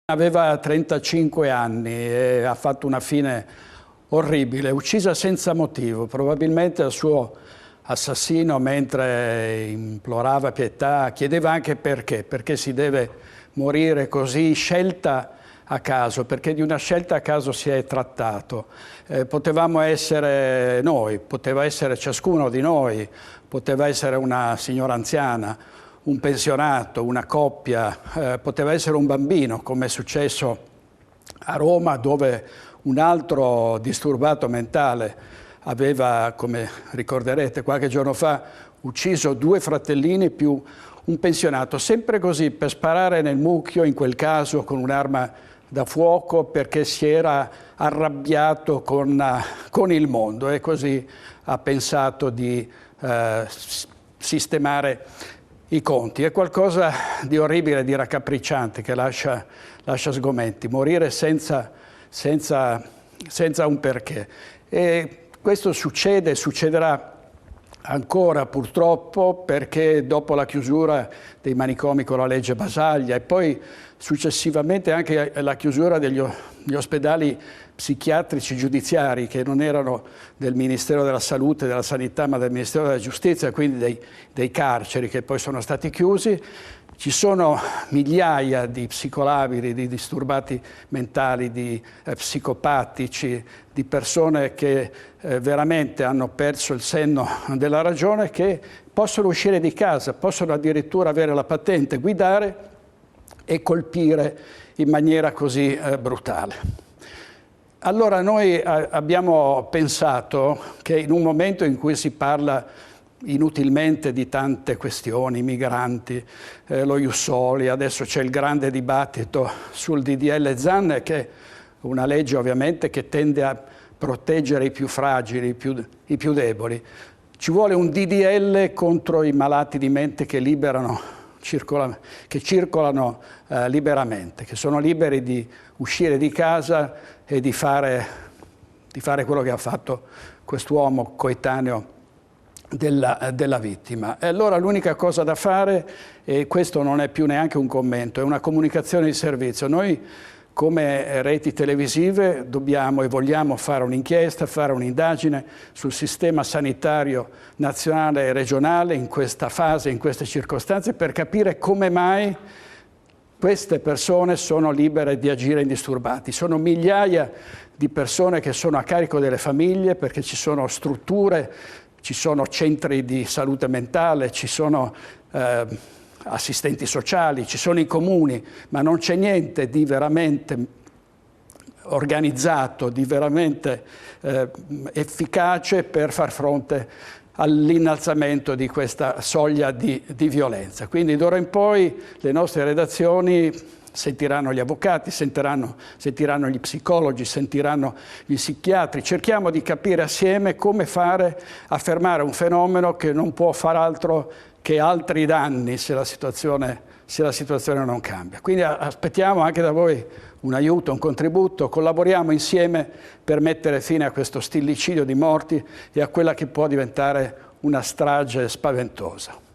Aveva 35 anni e ha fatto una fine orribile, uccisa senza motivo. Probabilmente il suo assassino, mentre implorava pietà, chiedeva anche perché si deve morire così, scelta a caso, perché di una scelta a caso si è trattato. Potevamo essere noi, poteva essere ciascuno di noi, poteva essere una signora anziana, un pensionato, una coppia, poteva essere un bambino, come è successo a Roma, dove un altro disturbato mentale aveva, come ricorderete, qualche giorno fa ucciso 2 fratellini più un pensionato, sempre così, per sparare nel mucchio, in quel caso con un'arma da fuoco, perché si era arrabbiato con il mondo e così ha pensato di sistemare i conti. È qualcosa di orribile, di raccapricciante, che lascia sgomenti, morire senza un perché. E questo succederà ancora purtroppo, perché dopo la chiusura dei manicomi con la legge Basaglia e poi successivamente anche la chiusura degli ospedali psichiatrici giudiziari, che non erano del Ministero della Salute e della Sanità ma del Ministero della Giustizia, quindi dei carceri che poi sono stati chiusi. Ci sono migliaia di psicolabili, di disturbati mentali, di psicopatici, di persone che veramente hanno perso il senno della ragione, che possono uscire di casa, possono addirittura avere la patente, guidare e colpire in maniera così brutale. Allora noi abbiamo pensato che in un momento in cui si parla inutilmente di tante questioni, migranti, lo Ius Soli, adesso c'è il grande dibattito sul DDL Zan, che è una legge ovviamente che tende a proteggere i più fragili, i più deboli. Ci vuole un DDL contro i malati di mente che circolano liberamente, che sono liberi di uscire di casa e di fare quello che ha fatto quest'uomo coetaneo della vittima. E allora l'unica cosa da fare, e questo non è più neanche un commento, è una comunicazione di servizio. Noi come reti televisive dobbiamo e vogliamo fare un'inchiesta, fare un'indagine sul sistema sanitario nazionale e regionale in questa fase, in queste circostanze, per capire come mai queste persone sono libere di agire indisturbati. Sono migliaia di persone che sono a carico delle famiglie, perché ci sono strutture, ci sono centri di salute mentale, ci sono assistenti sociali, ci sono i comuni, ma non c'è niente di veramente organizzato, di veramente efficace per far fronte all'innalzamento di questa soglia di violenza. Quindi d'ora in poi le nostre redazioni sentiranno gli avvocati, sentiranno gli psicologi, sentiranno gli psichiatri. Cerchiamo di capire assieme come fare a fermare un fenomeno che non può far altro che altri danni se la situazione non cambia. Quindi aspettiamo anche da voi un aiuto, un contributo, collaboriamo insieme per mettere fine a questo stillicidio di morti e a quella che può diventare una strage spaventosa.